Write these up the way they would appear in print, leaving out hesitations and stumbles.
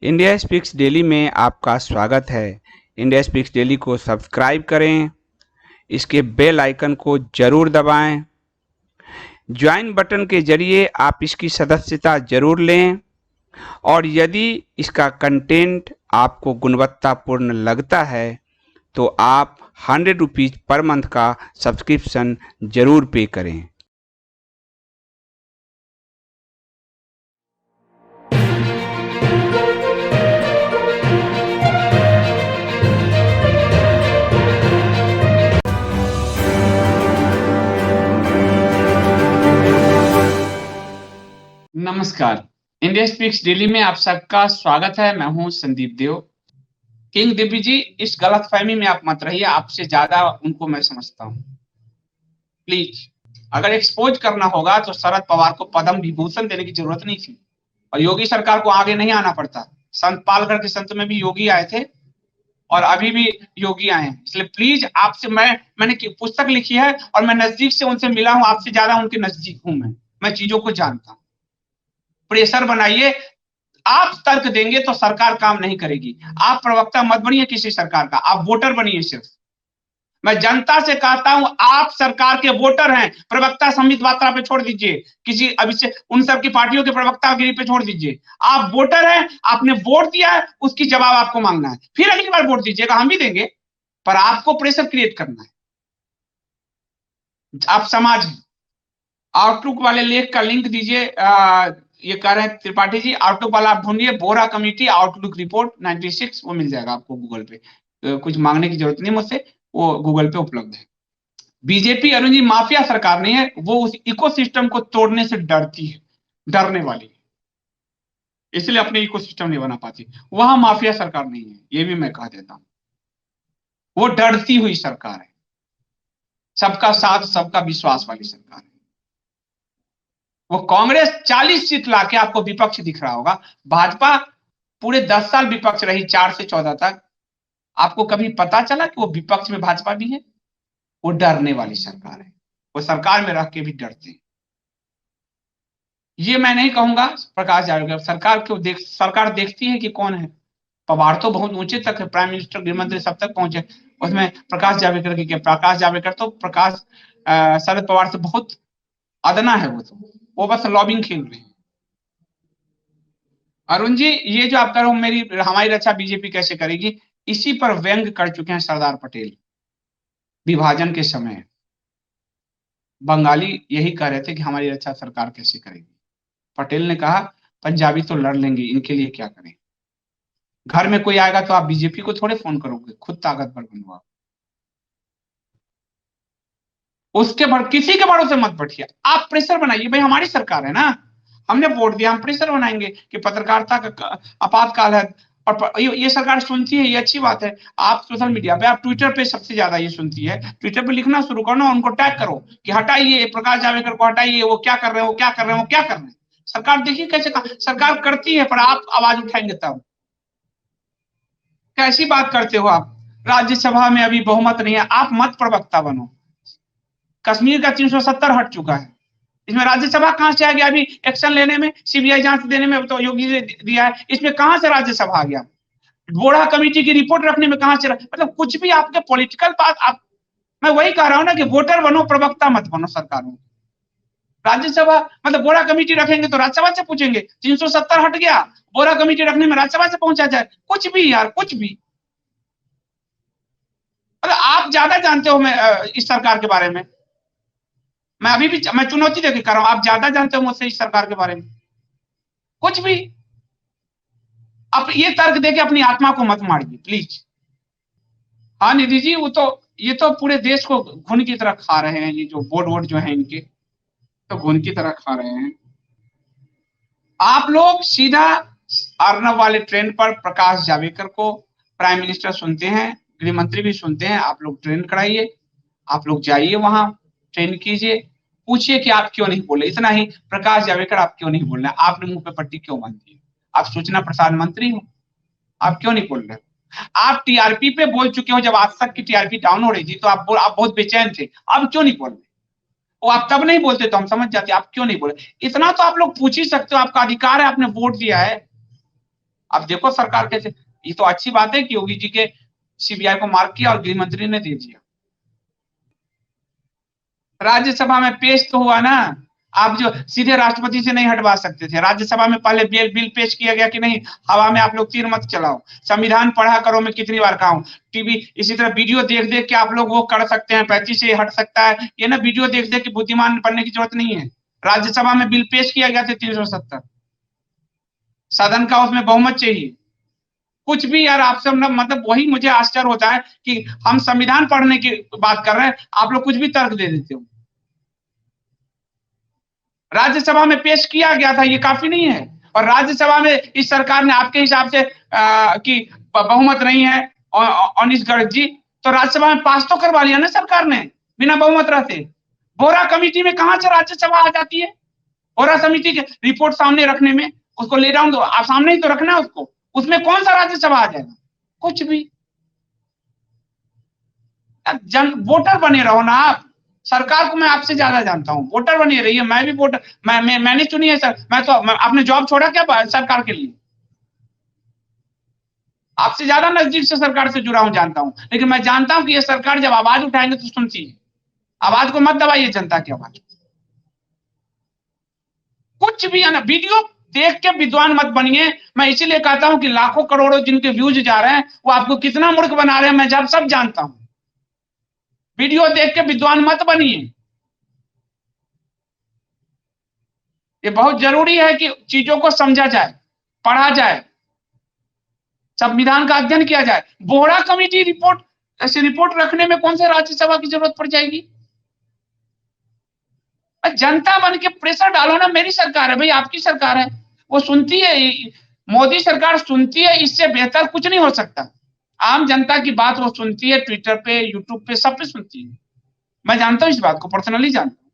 India speaks daily में आपका स्वागत है। इंडिया स्पीक्स डेली को सब्सक्राइब करें, इसके बेल आइकन को जरूर दबाएं। ज्वाइन बटन के जरिए आप इसकी सदस्यता जरूर लें और यदि इसका कंटेंट आपको गुणवत्तापूर्ण लगता है तो आप 100 रुपीज़ पर मंथ का सब्सक्रिप्शन जरूर पे करें। नमस्कार, इंडिया स्पीक्स डेली में आप सबका स्वागत है। मैं हूं संदीप देव। किंग देवी जी, इस गलतफहमी में आप मत रहिए, आपसे ज्यादा उनको मैं समझता हूं। प्लीज, अगर एक्सपोज करना होगा तो शरद पवार को पद्म विभूषण देने की जरूरत नहीं थी और योगी सरकार को आगे नहीं आना पड़ता। संत पालगढ़ के संत में भी योगी आए थे और अभी भी योगी आए हैं। इसलिए प्लीज आपसे मैंने पुस्तक लिखी है और मैं नजदीक से उनसे मिला हूं, आपसे ज्यादा उनके नजदीक हूं। मैं चीजों को जानता हूं। प्रेशर बनाइए, आप तर्क देंगे तो सरकार काम नहीं करेगी। आप प्रवक्ता मत बनिए किसी सरकार का, आप वोटर बनिए सिर्फ। मैं जनता से कहता हूं, आप सरकार के वोटर हैं। प्रवक्ता संबित पात्रा पे छोड़ दीजिए, किसी अभिषेक उन सब की पार्टियों के प्रवक्तागिरी पे छोड़ दीजिए। आप वोटर हैं, आपने वोट दिया है, उसकी जवाब आपको मांगना है। फिर अगली बार वोट दीजिएगा, हम भी देंगे, पर आपको प्रेशर क्रिएट करना है। आप समाज हैं। आउटलुक वाले लेख का लिंक दीजिए। ये कह रहे हैं त्रिपाठी जी, आउटलुक वाला आप ढूंढिए, बोरा कमेटी आउटलुक रिपोर्ट 96, वो मिल जाएगा आपको गूगल पे। कुछ मांगने की जरूरत नहीं मुझसे, वो गूगल पे उपलब्ध है। बीजेपी अरुण जी माफिया सरकार नहीं है, वो उस इकोसिस्टम को तोड़ने से डरती है, डरने वाली है, इसलिए अपने इकोसिस्टम नहीं बना पाती। वहां माफिया सरकार नहीं है, ये भी मैं कह देता हूं। वो डरती हुई सरकार है, सबका साथ सबका विश्वास वाली सरकार है। वो कांग्रेस 40 सीट लाके आपको विपक्ष दिख रहा होगा। भाजपा पूरे 10 साल विपक्ष रही, 4 से 14 तक। आपको कभी पता चला कि वो विपक्ष में भाजपा भी है? वो डरने वाली सरकार है, वो सरकार में रह के भी डरते हैं। ये मैं नहीं कहूंगा प्रकाश जावड़ेकर सरकार क्यों सरकार देखती है कि कौन है। पवार तो बहुत ऊंचे तक है, प्राइम मिनिस्टर, गृह मंत्री सब तक पहुंचे। उसमें प्रकाश जावड़ेकर की क्या? प्रकाश जावड़ेकर तो शरद पवार से बहुत अदना है। वो बस लॉबिंग खेल रहे हैं। अरुण जी, ये जो आप कर रहे हो, हमारी रक्षा बीजेपी कैसे करेगी, इसी पर व्यंग कर चुके हैं सरदार पटेल। विभाजन के समय बंगाली यही कह रहे थे कि हमारी रक्षा सरकार कैसे करेगी। पटेल ने कहा पंजाबी तो लड़ लेंगे, इनके लिए क्या करें। घर में कोई आएगा तो आप बीजेपी को थोड़े फोन करोगे, खुद ताकतवर बनो आप। किसी के भरोसे मत बैठिए, आप प्रेशर बनाइए। भाई हमारी सरकार है ना, हमने वोट दिया, हम प्रेशर बनाएंगे कि पत्रकारिता का आपातकाल है। और ये सरकार सुनती है, ये अच्छी बात है। आप सोशल मीडिया पे, आप ट्विटर पे सबसे ज्यादा ये सुनती है। ट्विटर पे लिखना शुरू करो ना, उनको टैग करो कि हटाइए प्रकाश जावड़ेकर को, हटाइए, वो क्या कर रहे हैं, वो क्या कर रहे हैं, वो क्या कर रहे हैं। सरकार देखिए कैसे सरकार करती है, पर आप आवाज उठाएंगे तब। कैसी बात करते हो आप? राज्यसभा में अभी बहुमत नहीं है, आप मत प्रवक्ता बनो। कश्मीर का 370 हट चुका है, इसमें राज्यसभा कहां से आ गया? अभी एक्शन लेने में, सीबीआई जांच देने में तो योगी ने दिया है, इसमें कहां से राज्यसभा आ गया? बोरा कमेटी की रिपोर्ट रखने में कहां से मतलब कुछ भी आपके पॉलिटिकल बात आप। मैं वही कह रहा हूं ना कि वोटर बनो, प्रवक्ता मत बनो सरकारों। राज्यसभा मतलब बोरा कमेटी रखेंगे तो राज्यसभा से पूछेंगे, 370 हट गया, बोरा कमेटी रखने में राज्यसभा से पहुंचा जाए। कुछ भी यार, कुछ भी। मतलब आप ज्यादा जानते हो मैं इस सरकार के बारे में। मैं अभी भी मैं चुनौती देकर कर रहा हूं, आप ज्यादा जानते हो मुझसे इस सरकार के बारे में। कुछ भी। अब ये तर्क देके अपनी आत्मा को मत मारिए प्लीज। हाँ निधि जी, ये तो पूरे देश को घुन की तरह खा रहे हैं। ये जो बोर्ड वोट जो है इनके, तो घुन की तरह खा रहे हैं। आप लोग सीधा अर्नब वाले ट्रेंड पर प्रकाश जावड़ेकर को प्राइम मिनिस्टर सुनते हैं, गृह मंत्री भी सुनते हैं। आप लोग ट्रेंड कराइए, आप लोग जाइए वहां, ट्रेंड कीजिए, पूछिए कि आप क्यों नहीं बोले। इतना ही, प्रकाश जावड़ेकर आप क्यों नहीं बोल रहे, आपने मुंह पे पट्टी क्यों बांधी है? आप सूचना प्रसारण मंत्री हो, आप क्यों नहीं बोल रहे? आप टीआरपी पे बोल चुके हो, जब आज तक की टीआरपी डाउन हो रही थी तो आप बहुत बेचैन थे, अब क्यों नहीं बोल रहे? वो आप तब नहीं बोलते तो हम समझ जाते, आप क्यों नहीं बोले? इतना तो आप लोग पूछ ही सकते हो, आपका अधिकार है, आपने वोट दिया है। अब देखो सरकार कैसे, ये तो अच्छी बात है कि योगी जी के सीबीआई को मार्क किया और गृह मंत्री ने दे दिया। राज्यसभा में पेश तो हुआ ना, आप जो सीधे राष्ट्रपति से नहीं हटवा सकते थे, राज्यसभा में पहले बिल पेश किया गया कि नहीं, हवा में आप लोग तीर मत चलाओ, संविधान पढ़ा करो, मैं कितनी बार कहा हूं, टीवी इसी तरह वीडियो देख देख के आप लोग वो कर सकते हैं, 35 से हट सकता है, ये ना वीडियो देख देख के बुद्धिमान बनने की जरूरत नहीं है। राज्यसभा में बिल पेश किया गया था 370, सदन का उसमें बहुमत चाहिए। कुछ भी यार आप सब ना, मतलब वही मुझे आश्चर्य होता है कि हम संविधान पढ़ने की बात कर रहे हैं, आप लोग कुछ भी तर्क दे देते हो। राज्यसभा में पेश किया गया था, ये काफी नहीं है? और राज्यसभा में इस सरकार ने आपके हिसाब से कि बहुमत नहीं है अनिश गर्ग जी, तो राज्यसभा में पास तो करवा लिया ना सरकार ने बिना बहुमत रहते। बोरा कमेटी में कहां से राज्यसभा आ जाती है? बोरा समिति की रिपोर्ट सामने रखने में, उसको ले डाउन दो, आप सामने ही तो रखना है उसको, उसमें कौन सा राज्यसभा आ जाएगा? कुछ भी। जन वोटर बने रहो ना आप, सरकार को मैं आपसे ज्यादा जानता हूं, वोटर बनी रही है, मैं भी वोटर, मैंने चुनी है सर, आपने जॉब छोड़ा क्या सरकार के लिए? आपसे ज्यादा नजदीक से सरकार से जुड़ा हूं, जानता हूं, लेकिन मैं जानता हूं कि ये सरकार जब आवाज उठाएंगे तो सुनती है। आवाज को मत दबाइए, जनता की आवाज। कुछ भी है ना, वीडियो देख के विद्वान मत बनिए। मैं इसीलिए कहता हूं कि लाखों करोड़ों जिनके व्यूज जा रहे हैं वो आपको कितना मूर्ख बना रहे हैं, मैं जब सब जानता हूं। वीडियो देख के विद्वान मत बनिए। ये बहुत जरूरी है कि चीजों को समझा जाए, पढ़ा जाए, संविधान का अध्ययन किया जाए। बोहरा कमेटी रिपोर्ट, ऐसी रिपोर्ट रखने में कौन से राज्यसभा की जरूरत पड़ जाएगी? जनता बन के प्रेशर डालो ना, मेरी सरकार है भाई, आपकी सरकार है, वो सुनती है, मोदी सरकार सुनती है, इससे बेहतर कुछ नहीं हो सकता। आम जनता की बात वो सुनती है, ट्विटर पे, यूट्यूब पे, सब पे सुनती है। मैं जानता हूं इस बात को, पर्सनली जानता हूं।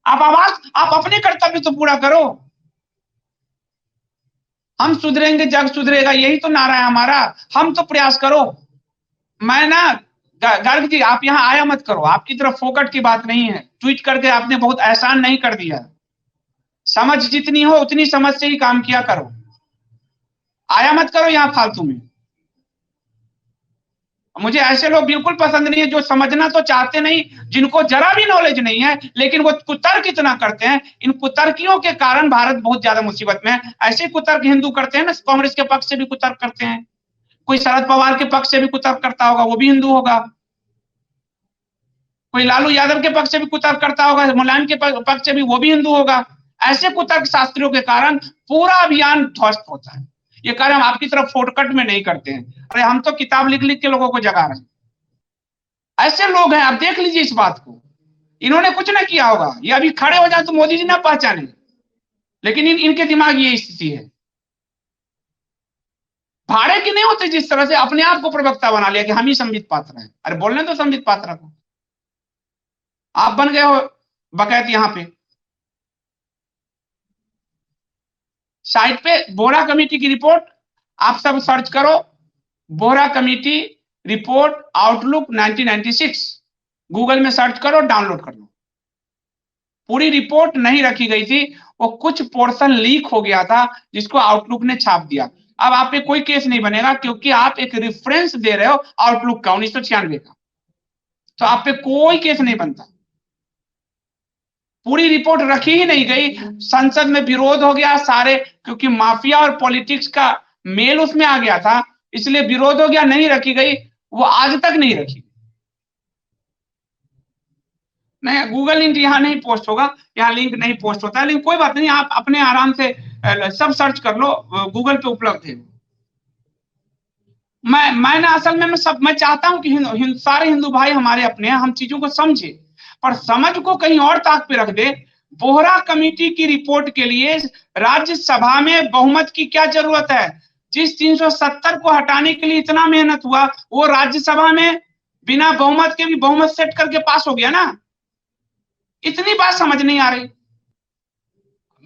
आप आवाज, आप अपने कर्तव्य तो पूरा करो। हम सुधरेंगे जग सुधरेगा, यही तो नारा है हमारा, हम तो प्रयास करो। मैं ना गर्ग जी, आप यहां आया मत करो, आपकी तरफ फोकट की बात नहीं है, ट्वीट करके आपने बहुत एहसान नहीं कर दिया। समझ जितनी हो उतनी समझ से ही काम किया करो, आया मत करो यहां फालतू में। मुझे ऐसे लोग बिल्कुल पसंद नहीं है जो समझना तो चाहते नहीं, जिनको जरा भी नॉलेज नहीं है, लेकिन वो कुतर्क इतना करते हैं। इन कुतर्कियों के कारण भारत बहुत ज्यादा मुसीबत में है। ऐसे कुतर्क हिंदू करते हैं ना, कांग्रेस के पक्ष से भी कुतर्क करते हैं, कोई शरद पवार के पक्ष से भी कुतर्क करता होगा, वो भी हिंदू होगा, कोई लालू यादव के पक्ष से भी कुतर्क करता होगा, मुलायम के पक्ष से भी, वो भी हिंदू होगा। ऐसे कुतर्क शास्त्रियों के कारण पूरा अभियान ध्वस्त होता है। ये कार्य हम आपकी तरफ फोटकट में नहीं करते हैं, अरे हम तो किताब लिख लिख के लोगों को जगा रहे हैं। ऐसे लोग हैं, आप देख लीजिए इस बात को। इन्होंने कुछ ना किया होगा, ये अभी खड़े हो जाए तो मोदी जी ना पहचाने, लेकिन इनके दिमाग ये स्थिति है। भाड़े की नहीं होते, जिस तरह से अपने आप को प्रवक्ता बना लिया कि हम ही संबित पात्र हैं। अरे बोलने तो संबित पात्र को, आप बन गए हो बकैत। यहां पे साइट पे बोरा कमेटी की रिपोर्ट, आप सब सर्च करो, बोरा कमेटी रिपोर्ट आउटलुक 1996, गूगल में सर्च करो, डाउनलोड कर लो। पूरी रिपोर्ट नहीं रखी गई थी, वो कुछ पोर्शन लीक हो गया था जिसको आउटलुक ने छाप दिया। अब आप पे कोई केस नहीं बनेगा क्योंकि आप एक रेफरेंस दे रहे हो आउटलुक का 1996 का, तो आप पे कोई केस नहीं बनता। पूरी रिपोर्ट रखी ही नहीं गई, संसद में विरोध हो गया सारे, क्योंकि माफिया और पॉलिटिक्स का मेल उसमें आ गया था, इसलिए विरोध हो गया, नहीं रखी गई, वो आज तक नहीं रखी। नहीं, गूगल लिंक यहाँ नहीं पोस्ट होगा, यहाँ लिंक नहीं पोस्ट होता है, लेकिन कोई बात नहीं, आप अपने आराम से सब सर्च कर लो, गूगल पे उपलब्ध है। मैं ना असल में मैं चाहता हूं कि सारे हिंदू भाई हमारे अपने हैं, हम चीजों को समझे, पर समझ को कहीं और ताक पे रख दे। बोहरा कमेटी की रिपोर्ट के लिए राज्यसभा में बहुमत की क्या जरूरत है? जिस 370 को हटाने के लिए इतना मेहनत हुआ, वो राज्यसभा में बिना बहुमत के भी बहुमत सेट करके पास हो गया ना। इतनी बात समझ नहीं आ रही,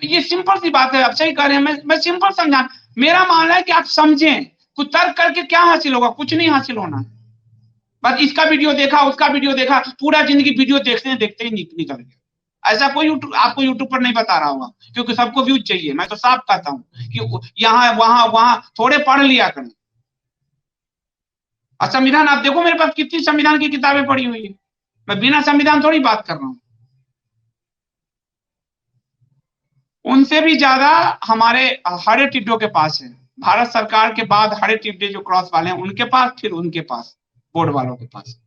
ये सिंपल सी बात है। आप सही कह रहे हैं, मैं सिंपल समझा, मेरा मानना है कि आप समझें, कुछ तर्क करके क्या हासिल होगा? कुछ नहीं हासिल होना। बस इसका वीडियो देखा, उसका वीडियो देखा, पूरा जिंदगी वीडियो देखते ही निकल गया। ऐसा कोई आपको यूट्यूब पर नहीं बता रहा होगा, क्योंकि सबको व्यूज चाहिए। मैं तो साफ कहता हूं कि यहाँ वहां वहां थोड़े पढ़ लिया करें। और संविधान आप देखो मेरे पास कितनी संविधान की किताबें पढ़ी हुई है, मैं बिना संविधान थोड़ी बात कर रहा हूं। उनसे भी ज्यादा हमारे हरे टिड्डों के पास है। भारत सरकार के बाद हरे टिड्डे जो क्रॉस वाले हैं उनके पास, फिर उनके पास बोर्ड वालों के पास।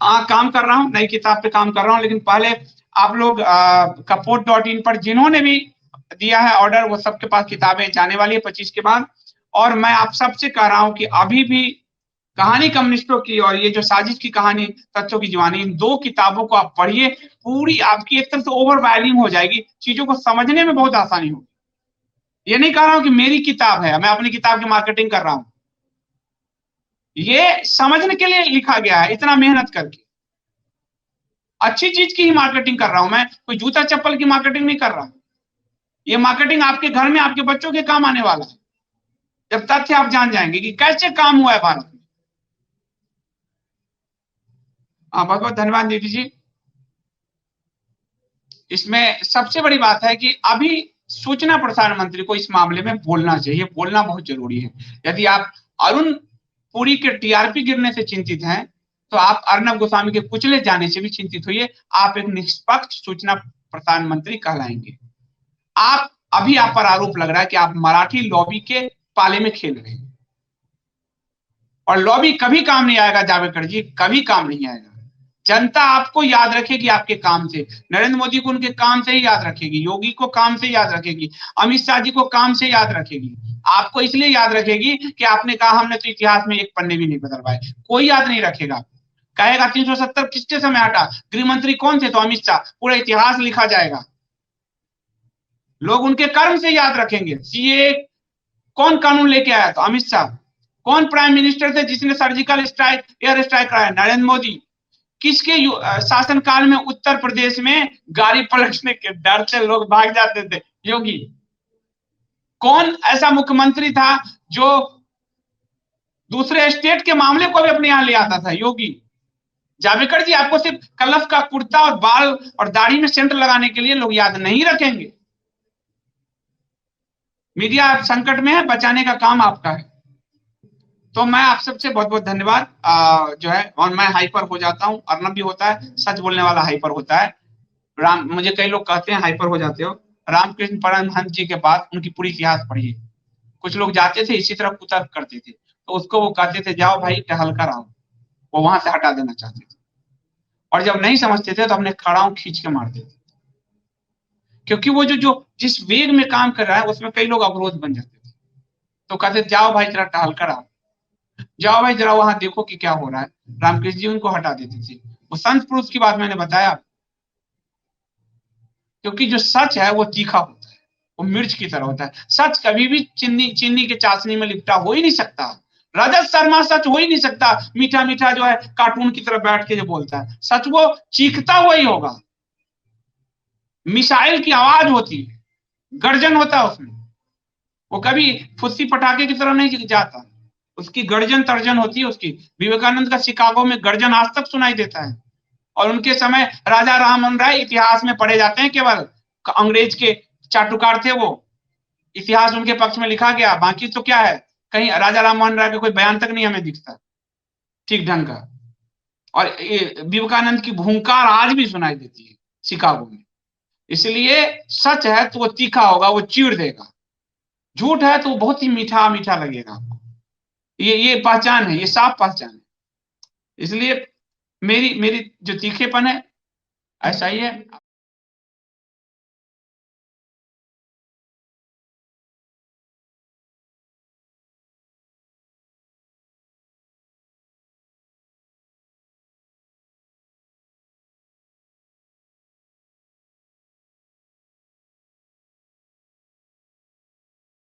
हाँ, काम कर रहा हूँ, नई किताब पे काम कर रहा हूँ, लेकिन पहले आप लोग कपोर्ट.in पर जिन्होंने भी दिया है ऑर्डर, वो सबके पास किताबें जाने वाली है 25 के बाद। और मैं आप सबसे कह रहा हूं कि अभी भी कहानी कम्युनिस्टों की और ये जो साजिश की कहानी तथ्यों की जवानी, इन 2 किताबों को आप पढ़िए, पूरी आपकी एक तरह से ओवरवेलमिंग हो जाएगी, चीजों को समझने में बहुत आसानी होगी। ये नहीं कह रहा हूं कि मेरी किताब है, मैं अपनी किताब की मार्केटिंग कर रहा हूं, ये समझने के लिए लिखा गया है, इतना मेहनत करके अच्छी चीज की ही मार्केटिंग कर रहा हूं मैं, कोई जूता चप्पल की मार्केटिंग नहीं कर रहा। ये मार्केटिंग आपके घर में आपके बच्चों के काम आने वाला है, जब तथ्य आप जान जाएंगे कि कैसे काम हुआ है भारत में। बहुत बहुत धन्यवाद दीदी जी। इसमें सबसे बड़ी बात है कि अभी सूचना प्रसारण मंत्री को इस मामले में बोलना चाहिए, बोलना बहुत जरूरी है। यदि आप अरुण पुरी के टीआरपी गिरने से चिंतित हैं, तो आप अर्नब गोस्वामी के कुचले जाने से भी चिंतित होइए। आप एक निष्पक्ष सूचना प्रसारण मंत्री कहलाएंगे। आप अभी आप पर आरोप लग रहा है कि आप मराठी लॉबी के पाले में खेल रहे हैं, और लॉबी कभी काम नहीं आएगा जावड़ेकर जी, कभी काम नहीं आएगा। जनता आपको याद रखेगी आपके काम से, नरेंद्र मोदी को उनके काम से ही याद रखेगी, योगी को काम से याद रखेगी, अमित शाह जी को काम से याद रखेगी। आपको इसलिए याद रखेगी कि आपने कहा हमने तो इतिहास में एक पन्ने भी नहीं बदल पाए। कोई याद नहीं रखेगा, कहेगा 370 किसके समय हटा, गृह मंत्री कौन थे, तो अमित शाह, पूरा इतिहास लिखा जाएगा। लोग उनके कर्म से याद रखेंगे। सीए कौन कानून लेके आया, तो अमित शाह। कौन प्राइम मिनिस्टर थे जिसने सर्जिकल स्ट्राइक, एयर स्ट्राइक कराया, नरेंद्र मोदी। किसके शासनकाल में उत्तर प्रदेश में गाड़ी पलटने के डर से लोग भाग जाते थे, योगी। कौन ऐसा मुख्यमंत्री था जो दूसरे स्टेट के मामले को भी अपने यहां ले आता था, योगी। जावड़ेकर जी, आपको सिर्फ कलफ का कुर्ता और बाल और दाढ़ी में सेंटर लगाने के लिए लोग याद नहीं रखेंगे। मीडिया संकट में है, बचाने का काम आपका है। तो मैं आप सबसे बहुत बहुत धन्यवाद जो है, और मैं हाइपर हो जाता हूँ, अर्नब भी होता है, सच बोलने वाला हाइपर होता है। राम, मुझे कई लोग कहते हैं हाइपर हो जाते हो। रामकृष्ण परमहंस जी के बाद उनकी पूरी इतिहास पढ़िए। कुछ लोग जाते थे इसी तरह कुतर्क करते थे, तो उसको वो कहते थे जाओ भाई टहल कर आओ, वो वहां से हटा देना चाहते थे। और जब नहीं समझते थे तो अपने खड़ाओं खींच के मारते थे, क्योंकि वो जो जिस वेग में काम कर रहा है उसमें कई लोग अवरोध बन जाते थे। तो कहते जाओ भाई जरा टहल कर आओ, जाओ भाई जरा वहां देखो कि क्या हो रहा है। रामकृष्ण जी उनको हटा देते थे। वो संत पुरुष की बात मैंने बताया, क्योंकि जो सच है वो तीखा होता है, वो मिर्च की तरह होता है। सच कभी भी चीनी के चाशनी में लिपटा हो ही नहीं सकता। रजत शर्मा सच हो ही नहीं सकता, मीठा मीठा जो है कार्टून की तरह बैठ के जो बोलता है, सच वो चीखता हुआ ही होगा। मिसाइल की आवाज होती है, गर्जन होता है उसमें, वो कभी फुस्सी पटाखे की तरह नहीं जाता, उसकी गर्जन तर्जन होती है उसकी। विवेकानंद का शिकागो में गर्जन आज तक सुनाई देता है। और उनके समय राजा राममोहन राय इतिहास में पढ़े जाते हैं, केवल अंग्रेज के चाटुकार थे वो, इतिहास उनके पक्ष में लिखा गया। बाकी तो क्या है, कहीं राजा राममोहन राय का कोई बयान तक नहीं हमें दिखता ठीक ढंग का। और विवेकानंद की भूंकार आज भी सुनाई देती है शिकागो में। इसलिए सच है तो वो तीखा होगा, वो चीड़ देगा। झूठ है तो वो बहुत ही मीठा मीठा लगेगा आपको। ये पहचान है, ये साफ पहचान है। इसलिए मेरी मेरी जो तीखेपन है ऐसा ही है।